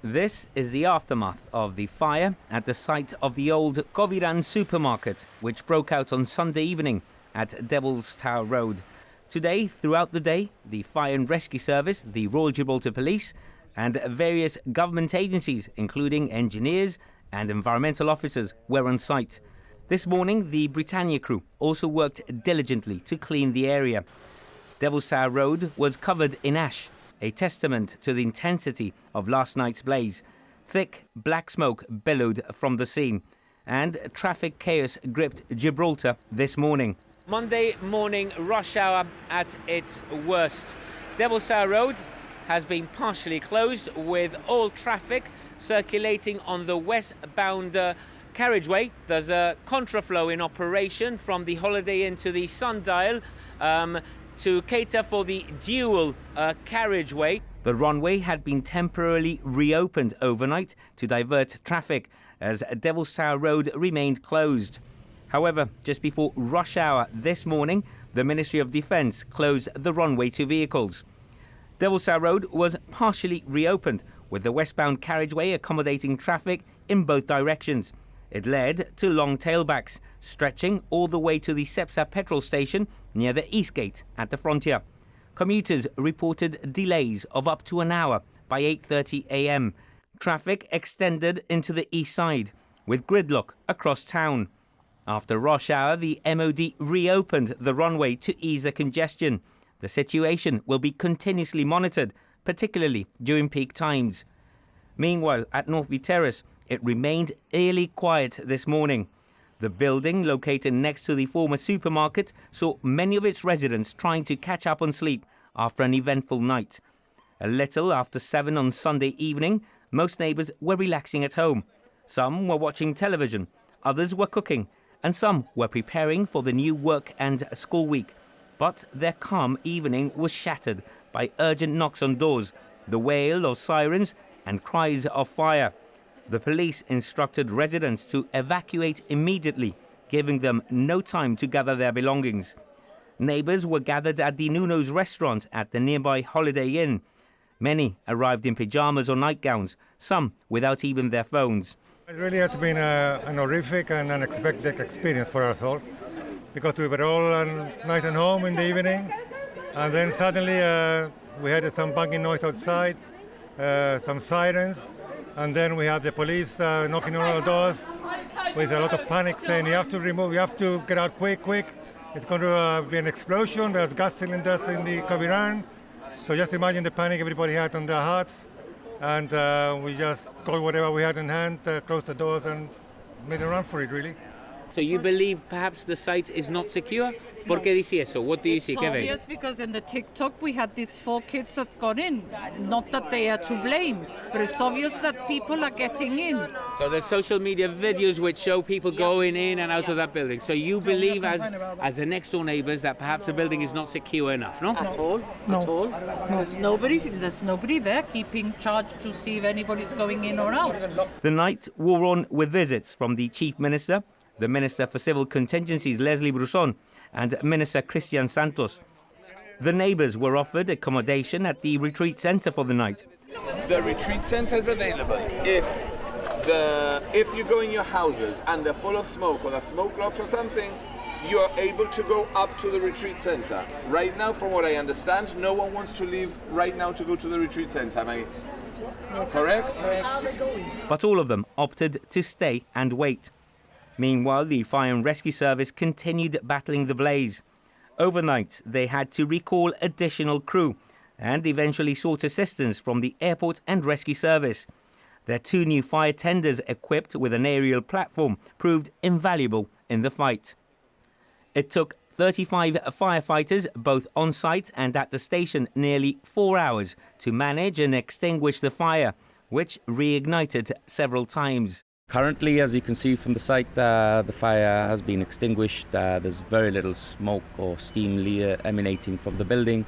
This is the aftermath of the fire at the site of the old Coviran supermarket, which broke out on Sunday evening at Devil's Tower Road. Today, throughout the day, the Fire and Rescue Service, the Royal Gibraltar Police and various government agencies, including engineers and environmental officers, were on site. This morning, the Britannia crew also worked diligently to clean the area. Devil's Tower Road was covered in ash, a testament to the intensity of last night's blaze. Thick black smoke billowed from the scene, and traffic chaos gripped Gibraltar this morning. Monday morning rush hour at its worst. Devil's Tower Road has been partially closed, with all traffic circulating on the westbound carriageway. There's a contraflow in operation from the Holiday Inn to the Sundial to cater for the dual carriageway. The runway had been temporarily reopened overnight to divert traffic as Devil's Tower Road remained closed. However, just before rush hour this morning, the Ministry of Defence closed the runway to vehicles. Devil's Tower Road was partially reopened, with the westbound carriageway accommodating traffic in both directions. It led to long tailbacks, stretching all the way to the Cepsa petrol station near the East Gate at the frontier. Commuters reported delays of up to an hour by 8:30 a.m. Traffic extended into the east side, with gridlock across town. After rush hour, the MOD reopened the runway to ease the congestion. The situation will be continuously monitored, particularly during peak times. Meanwhile, at Northview Terrace, it remained eerily quiet this morning. The building, located next to the former supermarket, saw many of its residents trying to catch up on sleep after an eventful night. A little after 7 on Sunday evening, most neighbours were relaxing at home. Some were watching television, others were cooking, and some were preparing for the new work and school week. But their calm evening was shattered by urgent knocks on doors, the wail of sirens and cries of fire. The police instructed residents to evacuate immediately, giving them no time to gather their belongings. Neighbours were gathered at the Nuno's restaurant at the nearby Holiday Inn. Many arrived in pyjamas or nightgowns, some without even their phones. It really has been an horrific and unexpected experience for us all, because we were all nice and home in the evening, and then suddenly we had some banging noise outside, some sirens, and then we had the police knocking on our doors with a lot of panic, saying you have to get out quick, it's going to be an explosion, there's gas cylinders in the Coviran. So just imagine the panic everybody had on their hearts, and we just got whatever we had in hand, closed the doors and made a run for it, really. So you believe perhaps the site is not secure? ¿Por qué dice eso? What do you see? It's obvious because in the TikTok we had these 4 kids that got in. Not that they are to blame, but it's obvious that people are getting in. So there's social media videos which show people going in and out of that building. So you believe as the next door neighbours that perhaps the building is not secure enough, no? At all. No. At all. There's nobody there keeping charge to see if anybody's going in or out. The night wore on with visits from the Chief Minister, the Minister for Civil Contingencies, Leslie Brusson, and Minister Christian Santos. The neighbours were offered accommodation at the retreat centre for the night. The retreat centre is available if you go in your houses and they're full of smoke or they're smoke locked or something, you're able to go up to the retreat centre. Right now, from what I understand, no one wants to leave right now to go to the retreat centre. Am I correct? But all of them opted to stay and wait. Meanwhile, the Fire and Rescue Service continued battling the blaze. Overnight, they had to recall additional crew and eventually sought assistance from the airport and rescue service. Their 2 new fire tenders equipped with an aerial platform proved invaluable in the fight. It took 35 firefighters, both on site and at the station, nearly 4 hours to manage and extinguish the fire, which reignited several times. Currently, as you can see from the site, the fire has been extinguished. There's very little smoke or steam emanating from the building.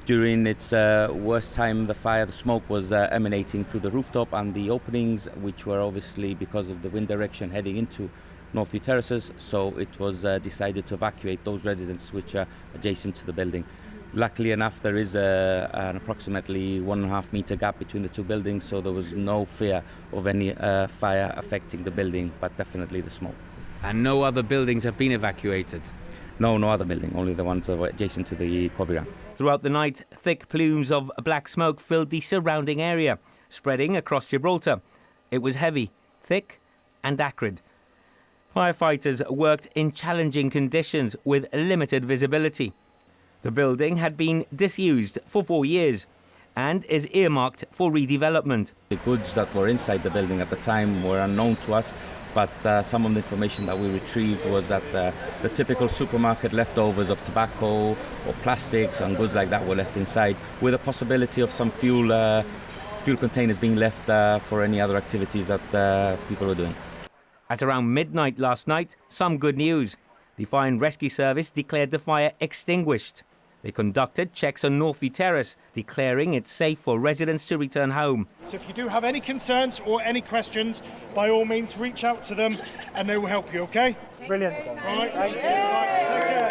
During its worst time, the smoke was emanating through the rooftop and the openings, which were obviously because of the wind direction heading into Northview Terraces. So it was decided to evacuate those residents which are adjacent to the building. Luckily enough, there is an approximately 1.5 meter gap between the two buildings, so there was no fear of any fire affecting the building, but definitely the smoke. And no other buildings have been evacuated? No other building, only the ones adjacent to the Coviran. Throughout the night, thick plumes of black smoke filled the surrounding area, spreading across Gibraltar. It was heavy, thick and acrid. Firefighters worked in challenging conditions with limited visibility. The building had been disused for 4 years and is earmarked for redevelopment. The goods that were inside the building at the time were unknown to us, but some of the information that we retrieved was that the typical supermarket leftovers of tobacco or plastics and goods like that were left inside, with a possibility of some fuel containers being left for any other activities that people were doing. At around midnight last night, some good news. The Fire and Rescue Service declared the fire extinguished. They conducted checks on Northview Terrace, declaring it safe for residents to return home. So if you do have any concerns or any questions, by all means reach out to them and they will help you, okay? Brilliant. All right. Thank you. All right. Take care.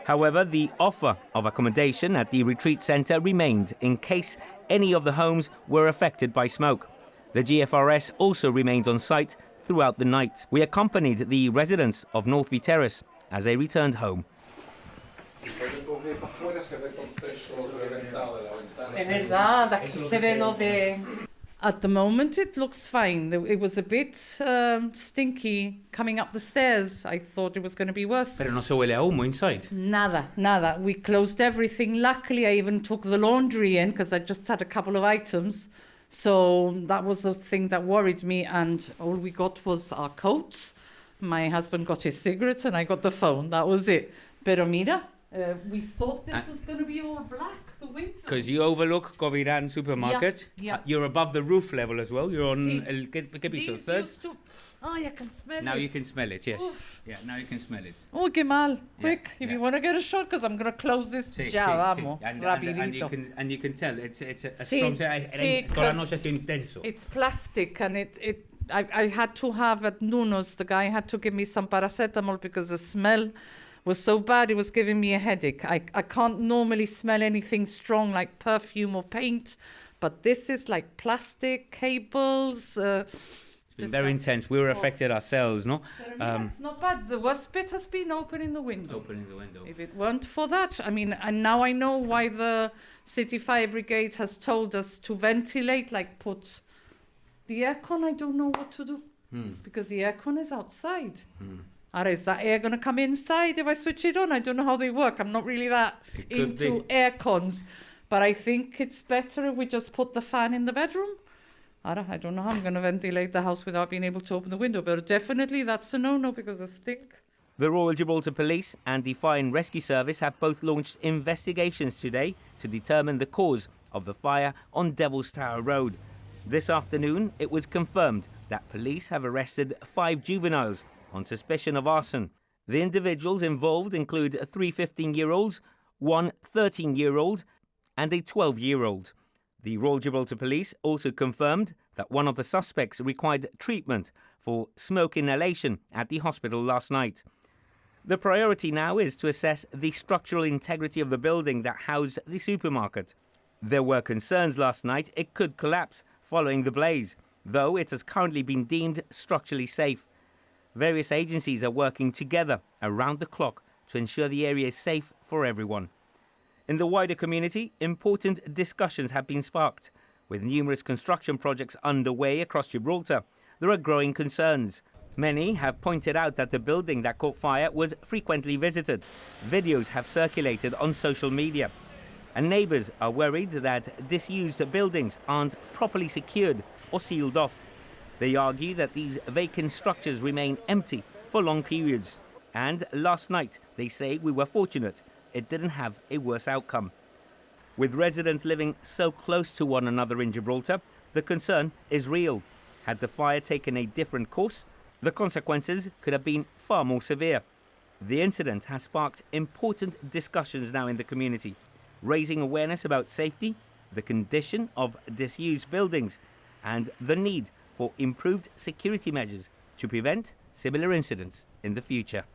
However, the offer of accommodation at the retreat centre remained in case any of the homes were affected by smoke. The GFRS also remained on site throughout the night. We accompanied the residents of Northview Terrace as they returned home. At the moment, it looks fine. It was a bit stinky coming up the stairs. I thought it was going to be worse. Pero no se huele a humo inside. Nada. We closed everything. Luckily, I even took the laundry in because I just had a couple of items. So that was the thing that worried me. And all we got was our coats. My husband got his cigarettes and I got the phone. That was it. Pero mira, we thought this was going to be all black. Because you overlook Coviran supermarket. Yeah. You're above the roof level as well. You're on el piso third. Oh, you can smell it. Now you can smell it, yes. Oof. Yeah, now you can smell it. Oh, qué mal. Quick, if you want to get a shot, because I'm going to close this. Vamos. Sí. And you can tell it's a Sí, strong, toda la noche es intenso. It's plastic and I had to have at Nuno's, the guy had to give me some paracetamol because the smell was so bad it was giving me a headache. I can't normally smell anything strong like perfume or paint, but this is like plastic, cables. It's been very intense. We were affected ourselves, no? It's not bad. The worst bit has been opening the window. Opening the window. If it weren't for that, I mean, and now I know why the City Fire Brigade has told us to ventilate, like put the aircon. I don't know what to do because the aircon is outside. Or is that air going to come inside if I switch it on? I don't know how they work. I'm not really that into aircons. But I think it's better if we just put the fan in the bedroom. I don't know how I'm going to ventilate the house without being able to open the window. But definitely that's a no-no because of stink. The Royal Gibraltar Police and the Fire and Rescue Service have both launched investigations today to determine the cause of the fire on Devil's Tower Road. This afternoon, it was confirmed that police have arrested 5 juveniles on suspicion of arson. The individuals involved include 3 15-year-olds, 1 13-year-old and a 12-year-old. The Royal Gibraltar Police also confirmed that one of the suspects required treatment for smoke inhalation at the hospital last night. The priority now is to assess the structural integrity of the building that housed the supermarket. There were concerns last night it could collapse following the blaze, though it has currently been deemed structurally safe. Various agencies are working together around the clock to ensure the area is safe for everyone. In the wider community, important discussions have been sparked. With numerous construction projects underway across Gibraltar, there are growing concerns. Many have pointed out that the building that caught fire was frequently visited. Videos have circulated on social media. And neighbours are worried that disused buildings aren't properly secured or sealed off. They argue that these vacant structures remain empty for long periods. And last night, they say we were fortunate it didn't have a worse outcome. With residents living so close to one another in Gibraltar, the concern is real. Had the fire taken a different course, the consequences could have been far more severe. The incident has sparked important discussions now in the community, raising awareness about safety, the condition of disused buildings, and the need for improved security measures to prevent similar incidents. in the future.